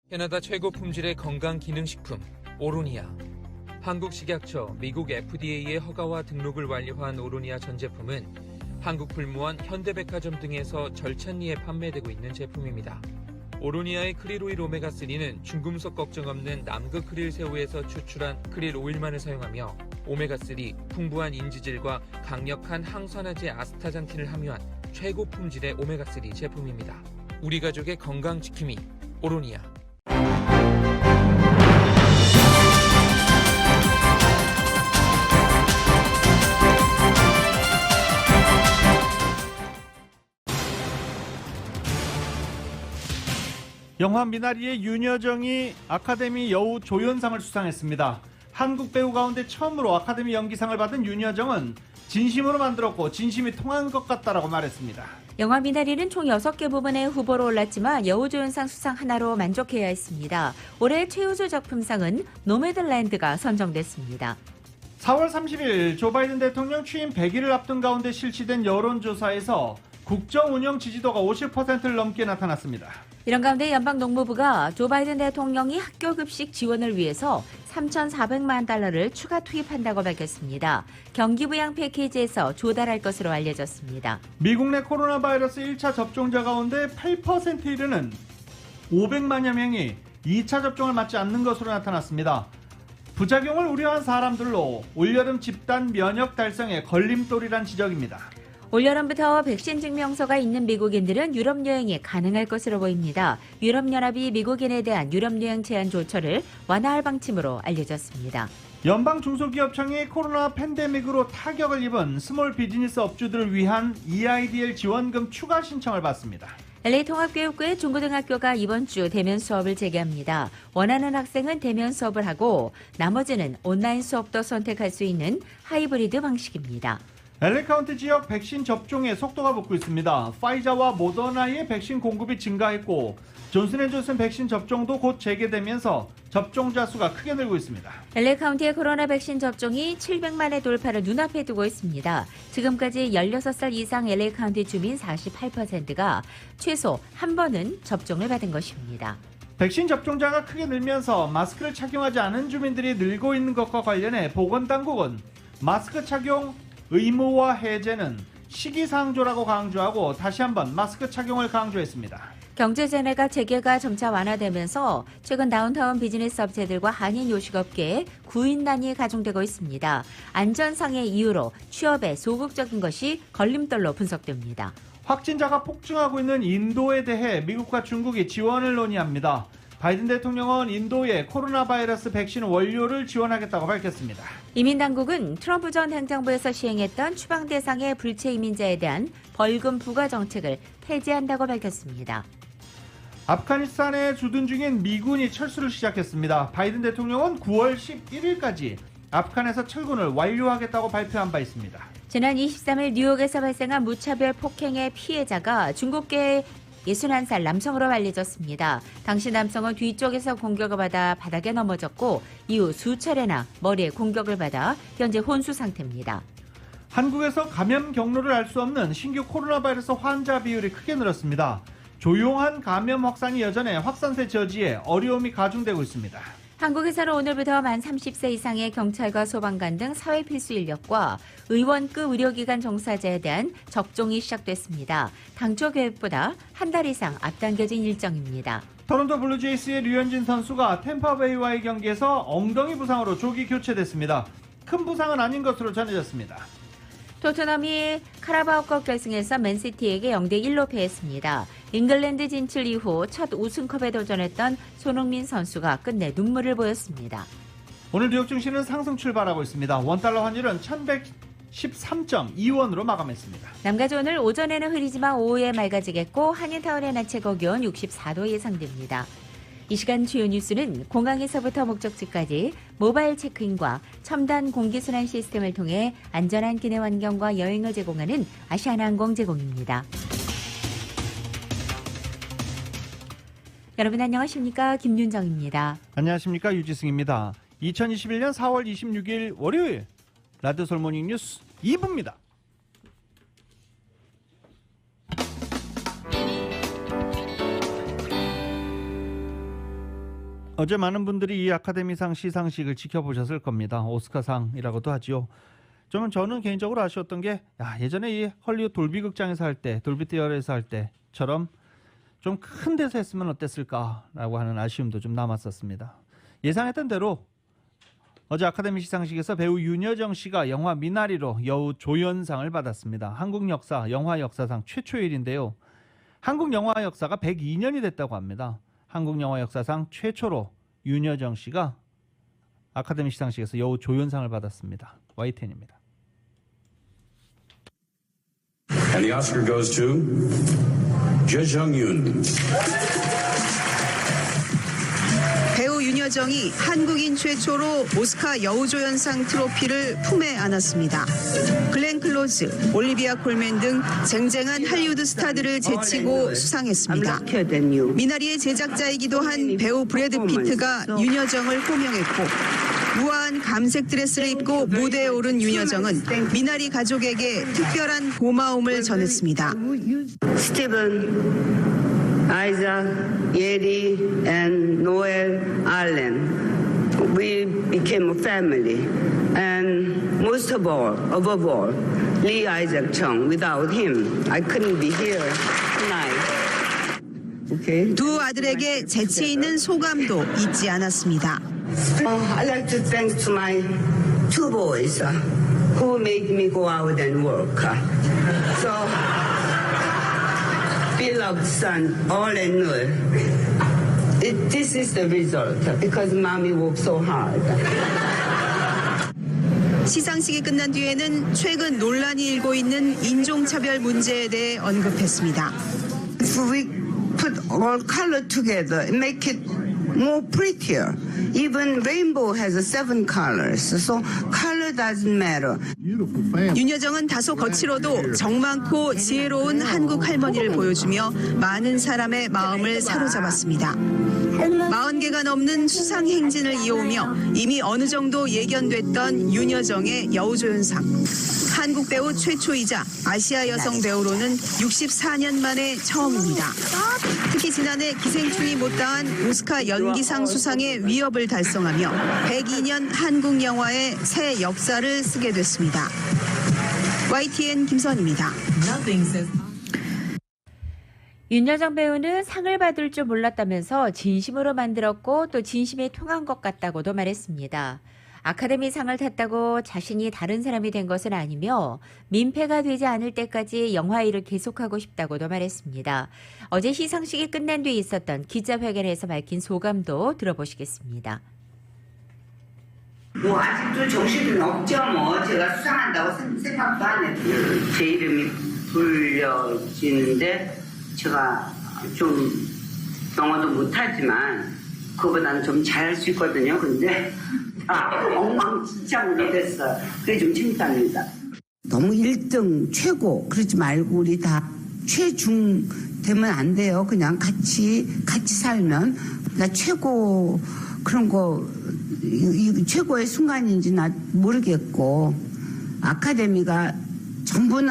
캐나다 최고 품질의 건강기능식품 오로니아. 한국식약처, 미국 FDA의 허가와 등록을 완료한 오로니아 전 제품은 한국불무원, 현대백화점 등에서 절찬리에 판매되고 있는 제품입니다. 오로니아의 크릴오일 오메가3는 중금속 걱정 없는 남극 크릴 새우에서 추출한 크릴 오일만을 사용하며 오메가3, 풍부한 인지질과 강력한 항산화제 아스타잔틴을 함유한 최고 품질의 오메가3 제품입니다. 우리 가족의 건강 지킴이 오로니아. 영화 미나리의 윤여정이 아카데미 여우 조연상을 수상했습니다. 한국 배우 가운데 처음으로 아카데미 연기상을 받은 윤여정은 진심으로 만들었고 진심이 통한 것 같다라고 말했습니다. 영화 미나리는 총 6개 부문에 후보로 올랐지만 여우조연상 수상 하나로 만족해야 했습니다. 올해 최우수 작품상은 노매들랜드가 선정됐습니다. 4월 30일 조 바이든 대통령 취임 100일을 앞둔 가운데 실시된 여론조사에서 국정 운영 지지도가 50%를 넘게 나타났습니다. 이런 가운데 연방농무부가 조 바이든 대통령이 학교급식 지원을 위해서 3,400만 달러를 추가 투입한다고 밝혔습니다. 경기부양 패키지에서 조달할 것으로 알려졌습니다. 미국 내 코로나 바이러스 1차 접종자 가운데 8%에 이르는 500만여 명이 2차 접종을 맞지 않는 것으로 나타났습니다. 부작용을 우려한 사람들로 올여름 집단 면역 달성에 걸림돌이란 지적입니다. 올여름부터 백신 증명서가 있는 미국인들은 유럽 여행이 가능할 것으로 보입니다. 유럽연합이 미국인에 대한 유럽 여행 제한 조처를 완화할 방침으로 알려졌습니다. 연방중소기업청이 코로나 팬데믹으로 타격을 입은 스몰 비즈니스 업주들을 위한 EIDL 지원금 추가 신청을 받습니다. LA 통합교육부의 중고등학교가 이번 주 대면 수업을 재개합니다. 원하는 학생은 대면 수업을 하고 나머지는 온라인 수업도 선택할 수 있는 하이브리드 방식입니다. LA 카운티 지역 백신 접종에 속도가 붙고 있습니다. 파이자와 모더나의 백신 공급이 증가했고 존슨앤존슨 백신 접종도 곧 재개되면서 접종자 수가 크게 늘고 있습니다. LA 카운티의 코로나 백신 접종이 700만의 돌파를 눈앞에 두고 있습니다. 지금까지 16살 이상 LA 카운티 주민 48%가 최소 한 번은 접종을 받은 것입니다. 백신 접종자가 크게 늘면서 마스크를 착용하지 않은 주민들이 늘고 있는 것과 관련해 보건당국은 마스크 착용 의무화 해제는 시기상조라고 강조하고 다시 한번 마스크 착용을 강조했습니다. 경제재해가 재개가 점차 완화되면서 최근 다운타운 비즈니스 업체들과 한인 요식업계에 구인난이 가중되고 있습니다. 안전상의 이유로 취업에 소극적인 것이 걸림돌로 분석됩니다. 확진자가 폭증하고 있는 인도에 대해 미국과 중국이 지원을 논의합니다. 바이든 대통령은 인도에 코로나 바이러스 백신 원료를 지원하겠다고 밝혔습니다. 이민당국은 트럼프 전 행정부에서 시행했던 추방 대상의 불체 이민자에 대한 벌금 부과 정책을 폐지한다고 밝혔습니다. 아프가니스탄에 주둔 중인 미군이 철수를 시작했습니다. 바이든 대통령은 9월 11일까지 아프간에서 철군을 완료하겠다고 발표한 바 있습니다. 지난 23일 뉴욕에서 발생한 무차별 폭행의 피해자가 중국계 61살 남성으로 알려졌습니다. 당시 남성은 뒤쪽에서 공격을 받아 바닥에 넘어졌고 이후 수차례나 머리에 공격을 받아 현재 혼수 상태입니다. 한국에서 감염 경로를 알 수 없는 신규 코로나 바이러스 환자 비율이 크게 늘었습니다. 조용한 감염 확산이 여전해 확산세 저지에 어려움이 가중되고 있습니다. 한국에서는 오늘부터 만 30세 이상의 경찰과 소방관 등 사회 필수 인력과 의원급 의료기관 종사자에 대한 접종이 시작됐습니다. 당초 계획보다 한 달 이상 앞당겨진 일정입니다. 토론토 블루제이스의 류현진 선수가 템파베이와의 경기에서 엉덩이 부상으로 조기 교체됐습니다. 큰 부상은 아닌 것으로 전해졌습니다. 토트넘이 카라바오컵 결승에서 맨시티에게 0대1로 패했습니다. 잉글랜드 진출 이후 첫 우승컵에 도전했던 손흥민 선수가 끝내 눈물을 보였습니다. 오늘 뉴욕 증시는 상승 출발하고 있습니다. 원달러 환율은 1113.2원으로 마감했습니다. 남가주 오늘 오전에는 흐리지만 오후에 맑아지겠고 한인타운의 낮 최고 기온 64도 예상됩니다. 이 시간 주요 뉴스는 공항에서부터 목적지까지 모바일 체크인과 첨단 공기순환 시스템을 통해 안전한 기내 환경과 여행을 제공하는 아시아나항공 제공입니다. 여러분 안녕하십니까? 김윤정입니다. 안녕하십니까? 유지승입니다. 2021년 4월 26일 월요일 라디오 솔모닝 뉴스 2부입니다. 어제 많은 분들이 이 아카데미상 시상식을 지켜보셨을 겁니다. 오스카상이라고도 하지요. 저는 개인적으로 아쉬웠던 게 예전에 이 헐리우드 돌비 극장에서 할 때, 돌비 티어에서 할 때처럼 좀 큰 데서 했으면 어땠을까라고 하는 아쉬움도 좀 남았었습니다. 예상했던 대로 어제 아카데미 시상식에서 배우 윤여정 씨가 영화 미나리로 여우 조연상을 받았습니다. 한국 역사, 영화 역사상 최초의 일인데요. 한국 영화 역사가 102년이 됐다고 합니다. 한국 영화 역사상 최초로 윤여정 씨가 아카데미 시상식에서 여우 조연상을 받았습니다. YTN입니다. And the Oscar goes to Je Jung-yoon. 배우 윤여정이 한국인 최초로 오스카 여우조연상 트로피를 품에 안았습니다. 글렌 클로즈, 올리비아 콜맨 등 쟁쟁한 할리우드 스타들을 제치고 수상했습니다. 미나리의 제작자이기도 한 배우 브래드 피트가 윤여정을 호명했고 우아한 감색 드레스를 입고 무대에 오른 윤여정은 미나리 가족에게 특별한 고마움을 전했습니다. 스티븐, 아이작, 예리, and Noel, Allen. We became a family. And most of all, above all, Lee Isaac Chung. Without him, I couldn't be here tonight. Okay. 두 아들에게 재치 있는 소감도 잊지 않았습니다. I'd like to thank to my two boys who made me go out and work. So, beloved son, all and Noel, this is the result because mommy worked so hard. 시상식이 끝난 뒤에는 최근 논란이 일고 있는 인종차별 문제에 대해 언급했습니다. If we put all color together and make it more prettier. Even rainbow has 7 colors, so color doesn't matter. 윤여정은 다소 거칠어도 정 많고 지혜로운 한국 할머니를 보여주며 많은 사람의 마음을 사로잡았습니다. 40개가 넘는 수상 행진을 이어오며 이미 어느 정도 예견됐던 윤여정의 여우조연상. 한국 배우 최초이자 아시아 여성 배우로는 64년 만에 처음입니다. 특히 지난해 기생충이 못다한 오스카 연기상 수상의 위협을 달성하며 102년 한국 영화의 새 역사를 쓰게 됐습니다. YTN 김선입니다. 윤여정 배우는 상을 받을 줄 몰랐다면서 진심으로 만들었고 또 진심이 통한 것 같다고도 말했습니다. 아카데미 상을 탔다고 자신이 다른 사람이 된 것은 아니며 민폐가 되지 않을 때까지 영화 일을 계속하고 싶다고도 말했습니다. 어제 시상식이 끝난 뒤에 있었던 기자회견에서 밝힌 소감도 들어보시겠습니다. 뭐 아직도 정신은 없죠. 뭐 제가 수상한다고 생각도 안 했어요. 제 이름이 불려지는데 제가 좀 영어도 못하지만 그거보다는 좀 잘할 수 있거든요. 근데 엉망진창으로 됐어요. 그게 좀 재밌답니다. 너무 1등 최고 그러지 말고 우리 다 최중 되면 안 돼요. 그냥 같이 살면 나 최고 그런 거 이 최고의 순간인지 나 모르겠고 아카데미가 전부는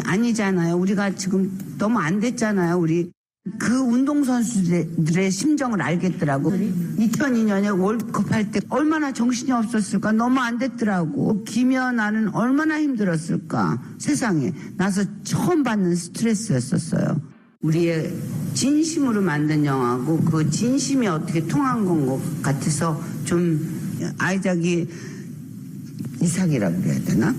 아니잖아요. 우리가 지금 너무 안 됐잖아요. 우리 그 운동선수들의 심정을 알겠더라고. 2002년에 월드컵 할 때 얼마나 정신이 없었을까. 너무 안 됐더라고. 김연아는 얼마나 힘들었을까. 세상에 나서 처음 받는 스트레스였었어요. 우리의 진심으로 만든 영화고 그 진심이 어떻게 통한 건 것 같아서 좀 아이작이 이삭이라고 그래야 되나?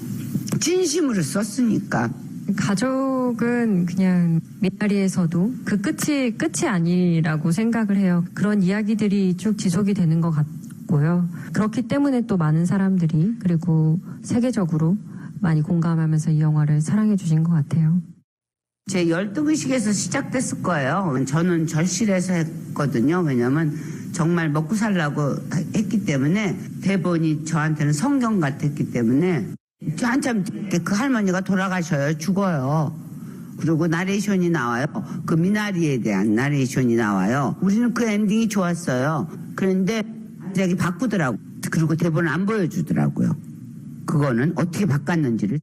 진심으로 썼으니까. 가족은 그냥 미나리에서도 그 끝이 아니라고 생각을 해요. 그런 이야기들이 쭉 지속이 되는 것 같고요. 그렇기 때문에 또 많은 사람들이 그리고 세계적으로 많이 공감하면서 이 영화를 사랑해 주신 것 같아요. 제 열등의식에서 시작됐을 거예요. 저는 절실해서 했거든요. 왜냐면 정말 먹고 살라고 했기 때문에 대본이 저한테는 성경 같았기 때문에 한참 그 할머니가 돌아가셔요. 죽어요. 그리고 나레이션이 나와요. 그 미나리에 대한 나레이션이 나와요. 우리는 그 엔딩이 좋았어요. 그런데 갑자기 바꾸더라고. 그리고 대본을 안 보여주더라고요. 그거는 어떻게 바꿨는지를.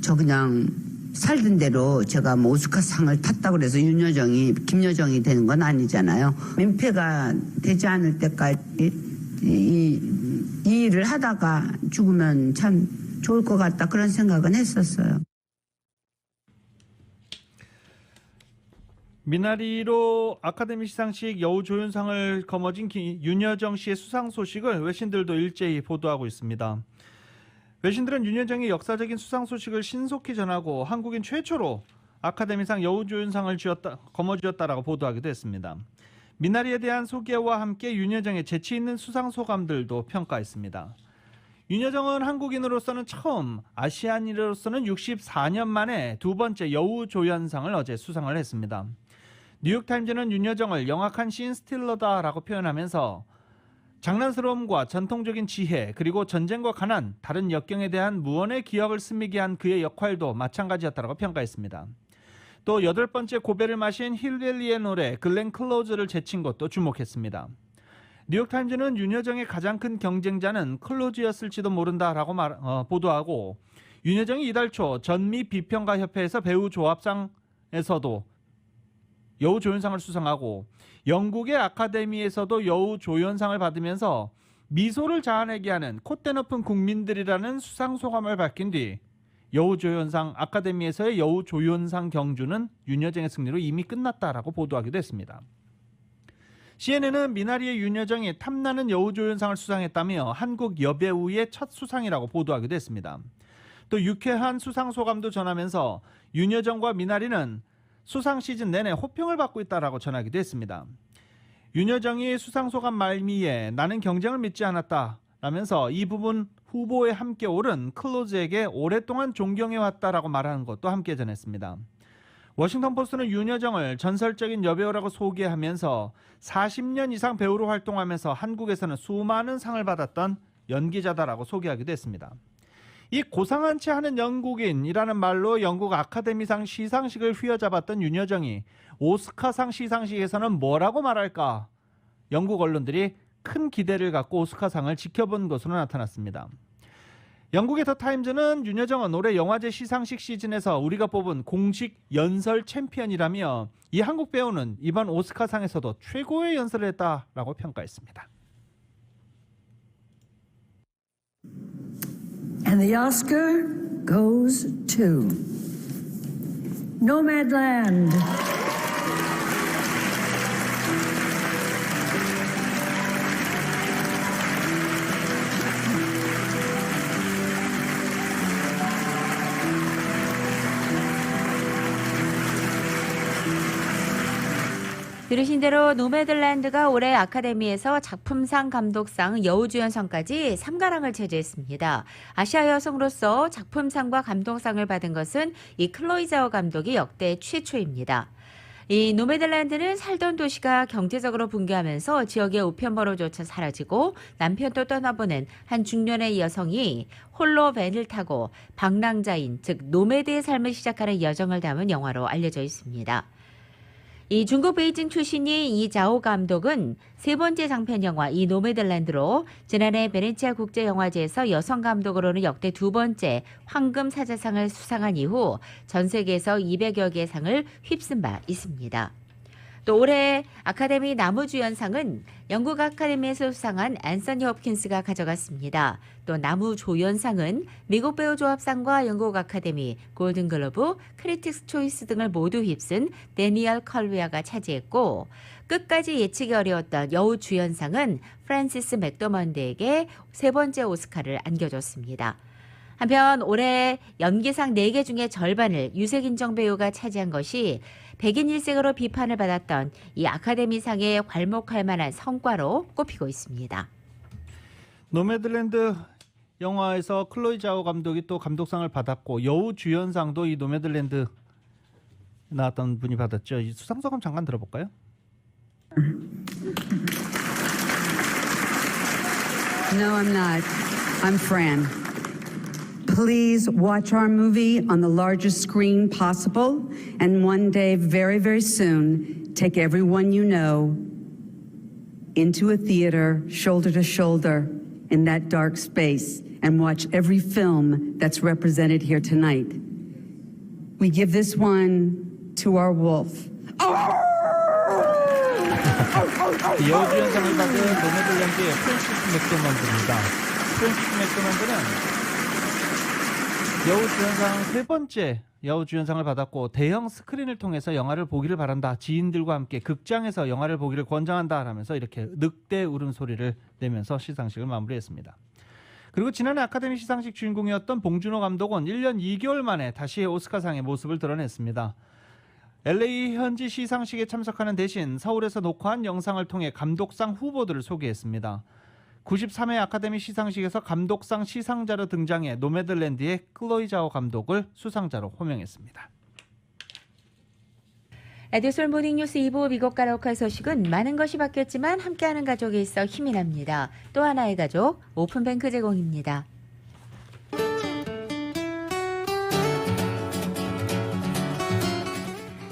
저 그냥 살던 대로 제가 뭐 오스카상을 탔다고 그래서 김여정이 되는 건 아니잖아요. 민폐가 되지 않을 때까지 이 일을 하다가 죽으면 참 좋을 것 같다 그런 생각은 했었어요. 미나리로 아카데미 시상식 여우조연상을 거머쥔 윤여정 씨의 수상 소식을 외신들도 일제히 보도하고 있습니다. 외신들은 윤여정이 역사적인 수상 소식을 신속히 전하고 한국인 최초로 아카데미상 여우조연상을 거머쥐었다라고 보도하기도 했습니다. 미나리에 대한 소개와 함께 윤여정의 재치 있는 수상 소감들도 평가했습니다. 윤여정은 한국인으로서는 처음, 아시아인으로서는 64년 만에 두 번째 여우조연상을 어제 수상을 했습니다. 뉴욕타임즈는 윤여정을 영악한 씬스틸러다라고 표현하면서 장난스러움과 전통적인 지혜 그리고 전쟁과 가난, 다른 역경에 대한 무언의 기억을 스미게 한 그의 역할도 마찬가지였다고 평가했습니다. 또 8번째 고배를 마신 힐빌리의 노래 글렌 클로즈를 제친 것도 주목했습니다. 뉴욕타임즈는 윤여정의 가장 큰 경쟁자는 클로즈였을지도 모른다라고 보도하고 윤여정이 이달 초 전미 비평가협회에서 배우 조합상에서도 여우조연상을 수상하고 영국의 아카데미에서도 여우조연상을 받으면서 미소를 자아내게 하는 콧대 높은 국민들이라는 수상소감을 밝힌 뒤 여우조연상 아카데미에서의 여우조연상 경주는 윤여정의 승리로 이미 끝났다라고 보도하기도 했습니다. CNN은 미나리의 윤여정이 탐나는 여우조연상을 수상했다며 한국 여배우의 첫 수상이라고 보도하기도 했습니다. 또 유쾌한 수상소감도 전하면서 윤여정과 미나리는 수상 시즌 내내 호평을 받고 있다라고 전하기도 했습니다. 윤여정이 수상소감 말미에 나는 경쟁을 믿지 않았다 라면서 이 부분 후보에 함께 오른 클로즈에게 오랫동안 존경해왔다라고 말하는 것도 함께 전했습니다. 워싱턴 포스트는 윤여정을 전설적인 여배우라고 소개하면서 40년 이상 배우로 활동하면서 한국에서는 수많은 상을 받았던 연기자다라고 소개하기도 했습니다. 이 고상한 채 하는 영국인이라는 말로 영국 아카데미상 시상식을 휘어잡았던 윤여정이 오스카상 시상식에서는 뭐라고 말할까? 영국 언론들이 큰 기대를 갖고 오스카상을 지켜본 것으로 나타났습니다. 영국의 더 타임즈는 윤여정은 올해 영화제 시상식 시즌에서 우리가 뽑은 공식 연설 챔피언이라며 이 한국 배우는 이번 오스카상에서도 최고의 연설을 했다라고 평가했습니다. And the Oscar goes to Nomadland. 들으신 대로 노매들랜드가 올해 아카데미에서 작품상, 감독상, 여우주연상까지 3가랑을 차지했습니다. 아시아 여성으로서 작품상과 감독상을 받은 것은 이 클로이 자오 감독이 역대 최초입니다. 이 노매들랜드는 살던 도시가 경제적으로 붕괴하면서 지역의 우편번호조차 사라지고 남편도 떠나보는 한 중년의 여성이 홀로 밴을 타고 방랑자인, 즉 노매드의 삶을 시작하는 여정을 담은 영화로 알려져 있습니다. 이 중국 베이징 출신인 이 자오 감독은 3번째 장편 영화 이 노매들랜드로 지난해 베네치아 국제영화제에서 여성 감독으로는 역대 2번째 황금 사자상을 수상한 이후 전 세계에서 200여 개의 상을 휩쓴 바 있습니다. 또 올해 아카데미 나무주연상은 영국 아카데미에서 수상한 앤서니 홉킨스가 가져갔습니다. 또 나무조연상은 미국 배우 조합상과 영국 아카데미, 골든글러브, 크리틱스 초이스 등을 모두 휩쓴 데니얼 컬웨어가 차지했고 끝까지 예측이 어려웠던 여우주연상은 프란시스 맥도먼드에게 3번째 오스카를 안겨줬습니다. 한편 올해 연기상 4개 중에 절반을 유색인종 배우가 차지한 것이 백인 일색으로 비판을 받았던 이 아카데미상에 괄목할 만한 성과로 꼽히고 있습니다. 노매들랜드 영화에서 클로이 자오 감독이 또 감독상을 받았고 여우주연상도 이 노매들랜드 나왔던 분이 받았죠. 이 수상소감 잠깐 들어볼까요? No, I'm not. I'm Fran. Please watch our movie on the largest screen possible, and one day, very, very soon, take everyone you know into a theater, shoulder to shoulder, in that dark space and watch every film that's represented here tonight. We give this one to our wolf. 여우주연상을 받은 노매들랜드의 프랜시스 맥도먼드입니다. 프랜시스 맥도먼드는 여우주연상 세 번째 여우주연상을 받았고 대형 스크린을 통해서 영화를 보기를 바란다. 지인들과 함께 극장에서 영화를 보기를 권장한다 하면서 이렇게 늑대 울음소리를 내면서 시상식을 마무리했습니다. 그리고 지난해 아카데미 시상식 주인공이었던 봉준호 감독은 1년 2개월 만에 다시 오스카상의 모습을 드러냈습니다. LA 현지 시상식에 참석하는 대신 서울에서 녹화한 영상을 통해 감독상 후보들을 소개했습니다. 93회 아카데미 시상식에서 감독상 시상자로 등장해 노매들랜드의 클로이 자오 감독을 수상자로 호명했습니다. 라디오 솔 모닝뉴스 2부 미국과 로컬 소식은 많은 것이 바뀌었지만 함께하는 가족이 있어 힘이 납니다. 또 하나의 가족, 오픈뱅크 제공입니다.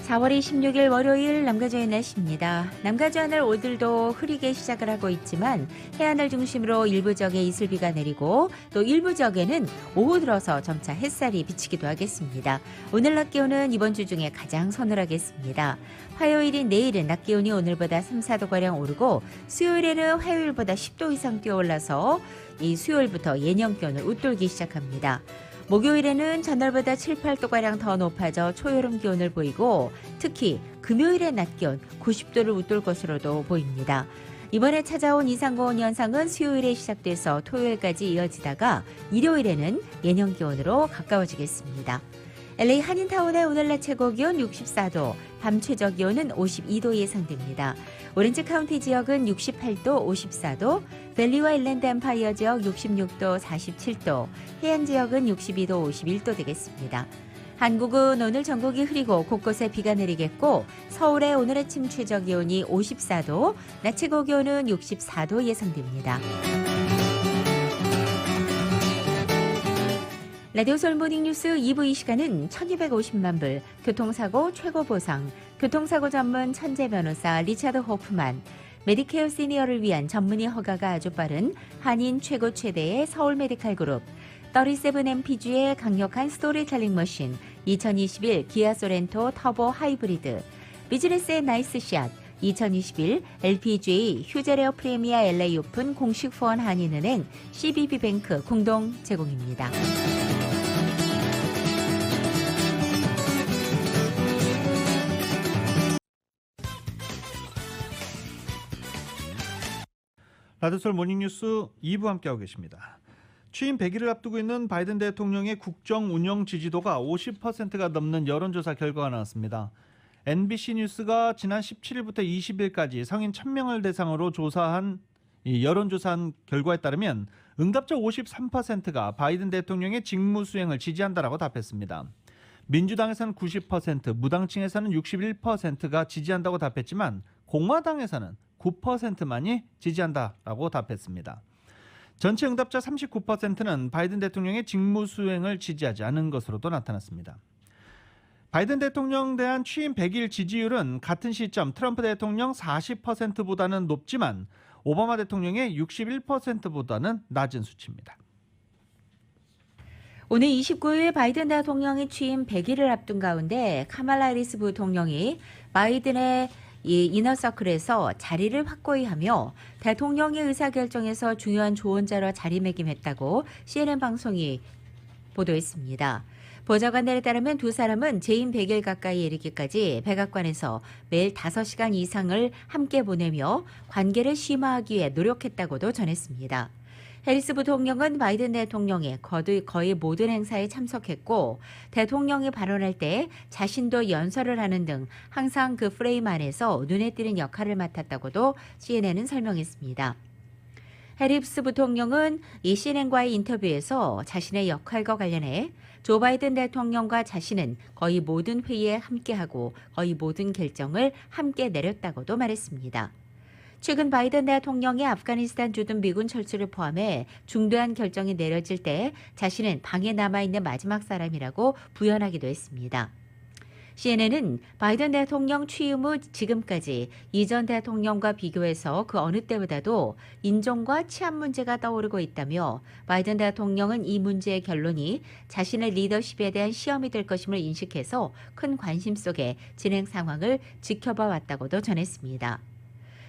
4월 26일 월요일 남가주의 날씨입니다. 남가주 하늘 오늘도 흐리게 시작을 하고 있지만 해안을 중심으로 일부 지역에 이슬비가 내리고 또 일부 지역에는 오후 들어서 점차 햇살이 비치기도 하겠습니다. 오늘 낮 기온은 이번 주 중에 가장 서늘하겠습니다. 화요일인 내일은 낮 기온이 오늘보다 3, 4도가량 오르고 수요일에는 화요일보다 10도 이상 뛰어올라서 이 수요일부터 예년 기온을 웃돌기 시작합니다. 목요일에는 전날보다 7, 8도가량 더 높아져 초여름 기온을 보이고 특히 금요일의 낮 기온 90도를 웃돌 것으로도 보입니다. 이번에 찾아온 이상고온 현상은 수요일에 시작돼서 토요일까지 이어지다가 일요일에는 예년 기온으로 가까워지겠습니다. LA 한인타운의 오늘 낮 최고 기온 64도, 밤 최저 기온은 52도 예상됩니다. 오렌지 카운티 지역은 68도, 54도, 밸리와 일랜드 엠파이어 지역 66도, 47도, 해안 지역은 62도, 51도 되겠습니다. 한국은 오늘 전국이 흐리고 곳곳에 비가 내리겠고 서울의 오늘 아침 최저 기온이 54도, 낮 최고 기온은 64도 예상됩니다. 라디오 솔 모닝뉴스 2부 이 시간은 1250만 불, 교통사고 최고 보상, 교통사고 전문 천재 변호사 리차드 호프만, 메디케어 시니어를 위한 전문의 허가가 아주 빠른 한인 최고 최대의 서울 메디칼 그룹, 37MPG의 강력한 스토리텔링 머신, 2021 기아 소렌토 터보 하이브리드, 비즈니스의 나이스 샷, 2021 LPGA 휴제레어 프리미아 LA 오픈 공식 후원 한인은행 CBB뱅크 공동 제공입니다. 라디오솔 모닝뉴스 2부 함께하고 계십니다. 취임 100일을 앞두고 있는 바이든 대통령의 국정 운영 지지도가 50%가 넘는 여론조사 결과가 나왔습니다. NBC 뉴스가 지난 17일부터 20일까지 성인 1000명을 대상으로 여론조사한 결과에 따르면 응답자 53%가 바이든 대통령의 직무 수행을 지지한다라고 답했습니다. 민주당에서는 90%, 무당층에서는 61%가 지지한다고 답했지만 공화당에서는 9%만이 지지한다라고 답했습니다. 전체 응답자 39%는 바이든 대통령의 직무 수행을 지지하지 않은 것으로도 나타났습니다. 바이든 대통령 대한 취임 100일 지지율은 같은 시점 트럼프 대통령 40%보다는 높지만 오바마 대통령의 61%보다는 낮은 수치입니다. 오늘 29일 바이든 대통령이 취임 100일을 앞둔 가운데 카말라 해리스 부통령이 바이든의 이 이너서클에서 자리를 확고히 하며 대통령의 의사결정에서 중요한 조언자로 자리매김했다고 CNN 방송이 보도했습니다. 보좌관들에 따르면 두 사람은 재임 100일 가까이 이르기까지 백악관에서 매일 5시간 이상을 함께 보내며 관계를 심화하기 위해 노력했다고도 전했습니다. 해리스 부통령은 바이든 대통령의 거의 모든 행사에 참석했고 대통령이 발언할 때 자신도 연설을 하는 등 항상 그 프레임 안에서 눈에 띄는 역할을 맡았다고도 CNN은 설명했습니다. 해리스 부통령은 이 CNN과의 인터뷰에서 자신의 역할과 관련해 조 바이든 대통령과 자신은 거의 모든 회의에 함께하고 거의 모든 결정을 함께 내렸다고도 말했습니다. 최근 바이든 대통령의 아프가니스탄 주둔 미군 철수를 포함해 중대한 결정이 내려질 때 자신은 방에 남아있는 마지막 사람이라고 부연하기도 했습니다. CNN은 바이든 대통령 취임 후 지금까지 이전 대통령과 비교해서 그 어느 때보다도 인종과 치안 문제가 떠오르고 있다며 바이든 대통령은 이 문제의 결론이 자신의 리더십에 대한 시험이 될 것임을 인식해서 큰 관심 속에 진행 상황을 지켜봐 왔다고도 전했습니다.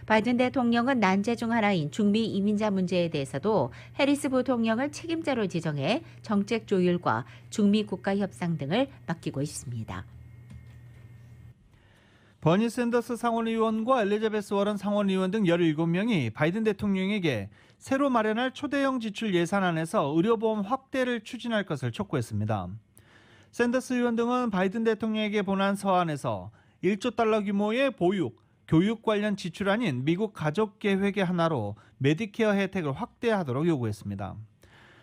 바이든 대통령은 난제 중 하나인 중미 이민자 문제에 대해서도 해리스 부통령을 책임자로 지정해 정책 조율과 중미 국가 협상 등을 맡기고 있습니다. 버니 샌더스 상원의원과 엘리자베스 워런 상원의원 등 17명이 바이든 대통령에게 새로 마련할 초대형 지출 예산안에서 의료보험 확대를 추진할 것을 촉구했습니다. 샌더스 의원 등은 바이든 대통령에게 보낸 서한에서 1조 달러 규모의 보육, 교육 관련 지출안인 미국 가족계획의 하나로 메디케어 혜택을 확대하도록 요구했습니다.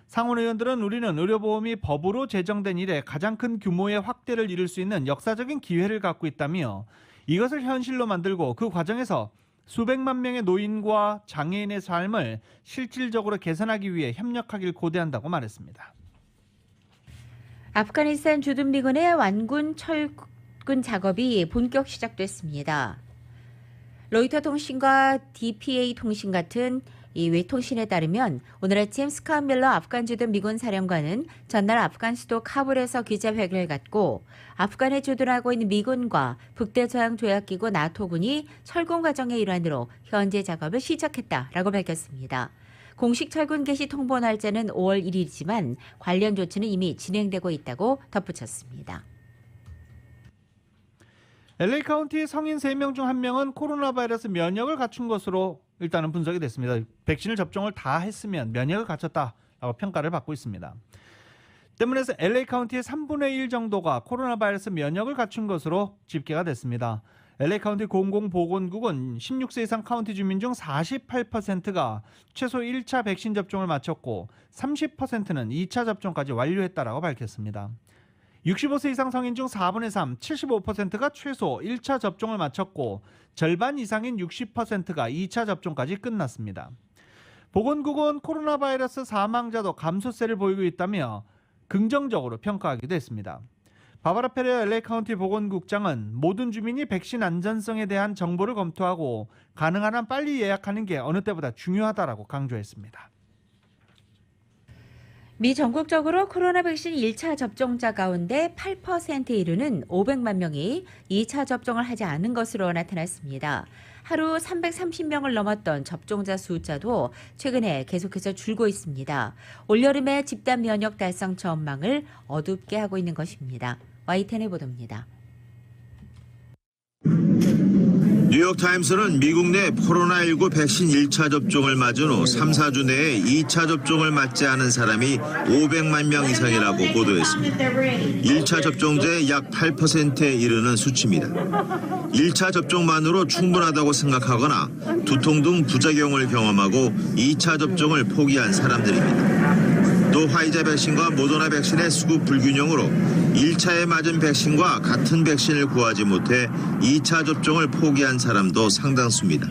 상원의원들은 우리는 의료보험이 법으로 제정된 이래 가장 큰 규모의 확대를 이룰 수 있는 역사적인 기회를 갖고 있다며 이것을 현실로 만들고 그 과정에서 수백만 명의 노인과 장애인의 삶을 실질적으로 개선하기 위해 협력하길 고대한다고 말했습니다. 아프가니스탄 주둔미군의 완군 철군 작업이 본격 시작됐습니다. 로이터 통신과 DPA 통신 같은 이 외통신에 따르면 오늘 아침 스캇 밀러 아프간 주둔 미군 사령관은 전날 아프간 수도 카불에서 기자회견을 갖고 아프간에 주둔하고 있는 미군과 북대서양조약기구 나토군이 철군 과정의 일환으로 현재 작업을 시작했다라고 밝혔습니다. 공식 철군 개시 통보 날짜는 5월 1일이지만 관련 조치는 이미 진행되고 있다고 덧붙였습니다. LA 카운티 성인 3명 중 1명은 코로나 바이러스 면역을 갖춘 것으로 일단은 분석이 됐습니다. 백신을 접종을 다 했으면 면역을 갖췄다라고 평가를 받고 있습니다. 때문에 LA 카운티의 3분의 1 정도가 코로나 바이러스 면역을 갖춘 것으로 집계가 됐습니다. LA 카운티 공공보건국은 16세 이상 카운티 주민 중 48%가 최소 1차 백신 접종을 마쳤고 30%는 2차 접종까지 완료했다라고 밝혔습니다. 65세 이상 성인 중 4분의 3, 75%가 최소 1차 접종을 마쳤고 절반 이상인 60%가 2차 접종까지 끝났습니다. 보건국은 코로나 바이러스 사망자도 감소세를 보이고 있다며 긍정적으로 평가하기도 했습니다. 바바라 페레어 LA 카운티 보건국장은 모든 주민이 백신 안전성에 대한 정보를 검토하고 가능한 한 빨리 예약하는 게 어느 때보다 중요하다라고 강조했습니다. 미 전국적으로 코로나 백신 1차 접종자 가운데 8%에 이르는 500만 명이 2차 접종을 하지 않은 것으로 나타났습니다. 하루 330명을 넘었던 접종자 숫자도 최근에 계속해서 줄고 있습니다. 올여름의 집단 면역 달성 전망을 어둡게 하고 있는 것입니다. YTN의 보도입니다. 뉴욕타임스는 미국 내 코로나19 백신 1차 접종을 맞은 후 3, 4주 내에 2차 접종을 맞지 않은 사람이 500만 명 이상이라고 보도했습니다. 1차 접종자의 약 8%에 이르는 수치입니다. 1차 접종만으로 충분하다고 생각하거나 두통 등 부작용을 경험하고 2차 접종을 포기한 사람들입니다. 또 화이자 백신과 모더나 백신의 수급 불균형으로 1차에 맞은 백신과 같은 백신을 구하지 못해 2차 접종을 포기한 사람도 상당수입니다.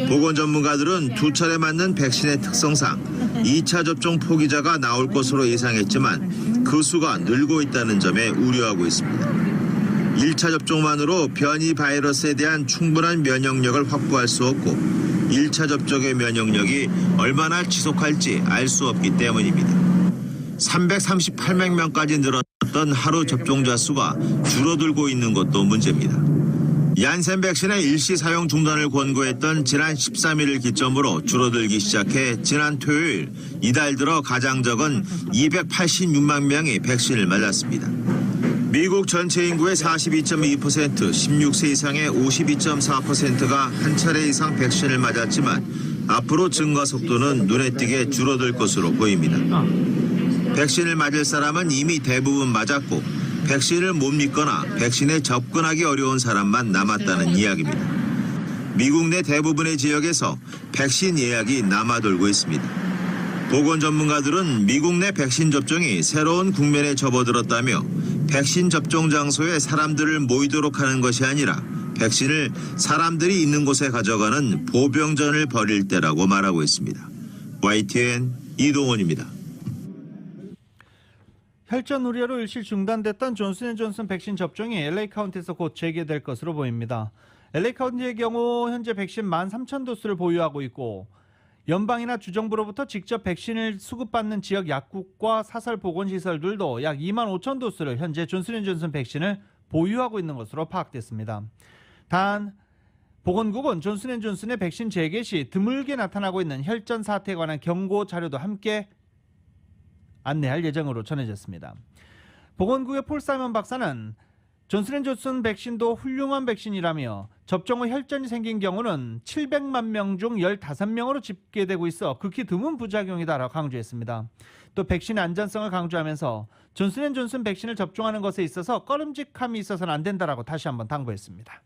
보건 전문가들은 2차례 맞는 백신의 특성상 2차 접종 포기자가 나올 것으로 예상했지만 그 수가 늘고 있다는 점에 우려하고 있습니다. 1차 접종만으로 변이 바이러스에 대한 충분한 면역력을 확보할 수 없고 1차 접종의 면역력이 얼마나 지속할지 알 수 없기 때문입니다. 338만 명까지 늘었던 하루 접종자 수가 줄어들고 있는 것도 문제입니다. 얀센 백신의 일시 사용 중단을 권고했던 지난 13일을 기점으로 줄어들기 시작해 지난 토요일 이달 들어 가장 적은 286만 명이 백신을 맞았습니다. 미국 전체 인구의 42.2%, 16세 이상의 52.4%가 한 차례 이상 백신을 맞았지만 앞으로 증가 속도는 눈에 띄게 줄어들 것으로 보입니다. 백신을 맞을 사람은 이미 대부분 맞았고 백신을 못 믿거나 백신에 접근하기 어려운 사람만 남았다는 이야기입니다. 미국 내 대부분의 지역에서 백신 예약이 남아돌고 있습니다. 보건 전문가들은 미국 내 백신 접종이 새로운 국면에 접어들었다며 백신 접종 장소에 사람들을 모이도록 하는 것이 아니라 백신을 사람들이 있는 곳에 가져가는 보병전을 벌일 때라고 말하고 있습니다. YTN 이동원입니다. 혈전 우려로 일시 중단됐던 존슨앤존슨 백신 접종이 LA 카운티에서 곧 재개될 것으로 보입니다. LA 카운티의 경우 현재 백신 13,000도스를 보유하고 있고 연방이나 주정부로부터 직접 백신을 수급받는 지역 약국과 사설 보건시설들도 약 25,000도스를 현재 존슨앤존슨 백신을 보유하고 있는 것으로 파악됐습니다. 단 보건국은 존슨앤존슨의 백신 재개 시 드물게 나타나고 있는 혈전 사태에 관한 경고 자료도 함께 안내할 예정으로 전해졌습니다. 보건국의 폴 사이먼 박사는 존슨앤존슨 백신도 훌륭한 백신이라며 접종 후 혈전이 생긴 경우는 700만 명 중 15명으로 집계되고 있어 극히 드문 부작용이다라고 강조했습니다. 또 백신의 안전성을 강조하면서 존슨앤존슨 백신을 접종하는 것에 있어서 꺼름직함이 있어서는 안 된다라고 다시 한번 당부했습니다.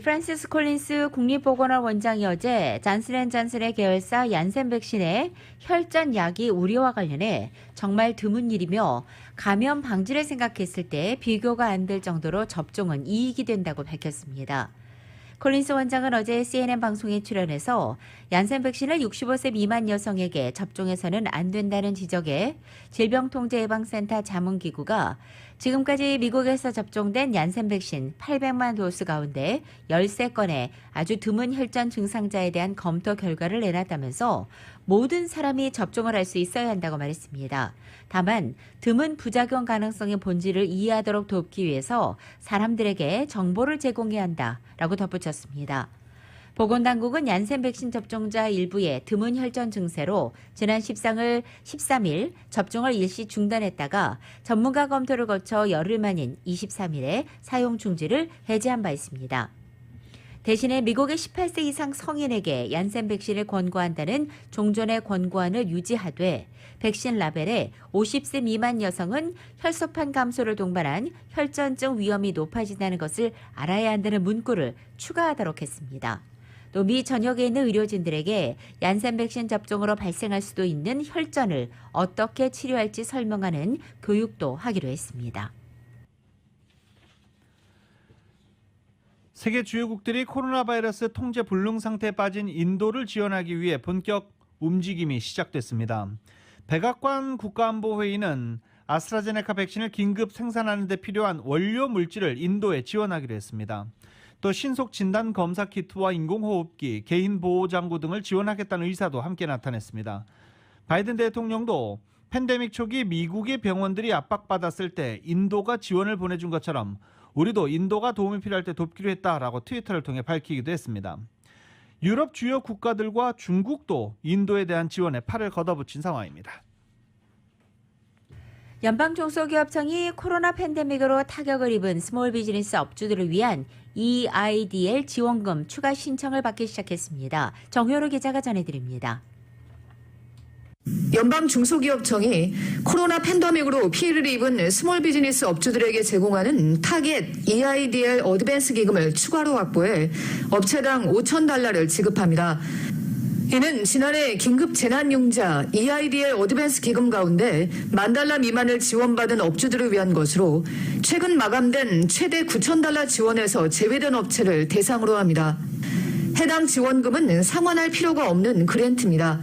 프란시스 콜린스 국립보건원 원장이 어제 잔슨앤잔슨의 계열사 얀센 백신의 혈전 약이 우려와 관련해 정말 드문 일이며 감염 방지를 생각했을 때 비교가 안 될 정도로 접종은 이익이 된다고 밝혔습니다. 콜린스 원장은 어제 CNN 방송에 출연해서 얀센 백신을 65세 미만 여성에게 접종해서는 안 된다는 지적에 질병통제예방센터 자문기구가 지금까지 미국에서 접종된 얀센 백신 800만 도스 가운데 13건의 아주 드문 혈전 증상자에 대한 검토 결과를 내놨다면서 모든 사람이 접종을 할 수 있어야 한다고 말했습니다. 다만 드문 부작용 가능성의 본질을 이해하도록 돕기 위해서 사람들에게 정보를 제공해야 한다라고 덧붙였습니다. 보건당국은 얀센 백신 접종자 일부의 드문 혈전 증세로 지난 13일 접종을 일시 중단했다가 전문가 검토를 거쳐 열흘 만인 23일에 사용 중지를 해제한 바 있습니다. 대신에 미국의 18세 이상 성인에게 얀센 백신을 권고한다는 종전의 권고안을 유지하되 백신 라벨에 50세 미만 여성은 혈소판 감소를 동반한 혈전증 위험이 높아진다는 것을 알아야 한다는 문구를 추가하도록 했습니다. 또 미 전역에 있는 의료진들에게 얀센 백신 접종으로 발생할 수도 있는 혈전을 어떻게 치료할지 설명하는 교육도 하기로 했습니다. 세계 주요국들이 코로나 바이러스 통제 불능 상태에 빠진 인도를 지원하기 위해 본격 움직임이 시작됐습니다. 백악관 국가안보회의는 아스트라제네카 백신을 긴급 생산하는 데 필요한 원료 물질을 인도에 지원하기로 했습니다. 또 신속 진단 검사 키트와 인공호흡기, 개인 보호장구 등을 지원하겠다는 의사도 함께 나타냈습니다. 바이든 대통령도 팬데믹 초기 미국의 병원들이 압박받았을 때 인도가 지원을 보내준 것처럼 우리도 인도가 도움이 필요할 때 돕기로 했다라고 트위터를 통해 밝히기도 했습니다. 유럽 주요 국가들과 중국도 인도에 대한 지원에 팔을 걷어붙인 상황입니다. 연방중소기업청이 코로나 팬데믹으로 타격을 입은 스몰 비즈니스 업주들을 위한 EIDL 지원금 추가 신청을 받기 시작했습니다. 정효로 기자가 전해드립니다. 연방중소기업청이 코로나 팬데믹으로 피해를 입은 스몰 비즈니스 업주들에게 제공하는 타겟 EIDL 어드밴스 기금을 추가로 확보해 업체당 $5,000를 지급합니다. 이는 지난해 긴급 재난융자 EIDL 어드밴스 기금 가운데 $10,000 미만을 지원받은 업주들을 위한 것으로 최근 마감된 최대 $9,000 지원에서 제외된 업체를 대상으로 합니다. 해당 지원금은 상환할 필요가 없는 그랜트입니다.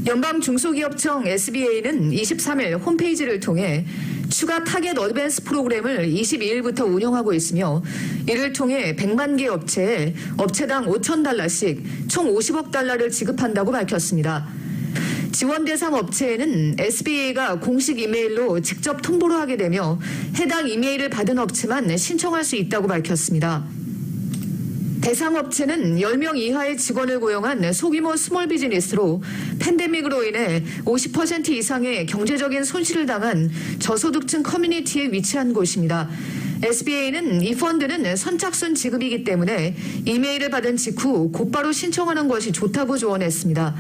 연방중소기업청 SBA는 23일 홈페이지를 통해 추가 타겟 어드밴스 프로그램을 22일부터 운영하고 있으며 이를 통해 100만 개 업체에 업체당 $5,000씩 총 $50억 달러를 지급한다고 밝혔습니다. 지원 대상 업체에는 SBA가 공식 이메일로 직접 통보를 하게 되며 해당 이메일을 받은 업체만 신청할 수 있다고 밝혔습니다. 대상 업체는 10명 이하의 직원을 고용한 소규모 스몰 비즈니스로 팬데믹으로 인해 50% 이상의 경제적인 손실을 당한 저소득층 커뮤니티에 위치한 곳입니다. SBA는 이 펀드는 선착순 지급이기 때문에 이메일을 받은 직후 곧바로 신청하는 것이 좋다고 조언했습니다.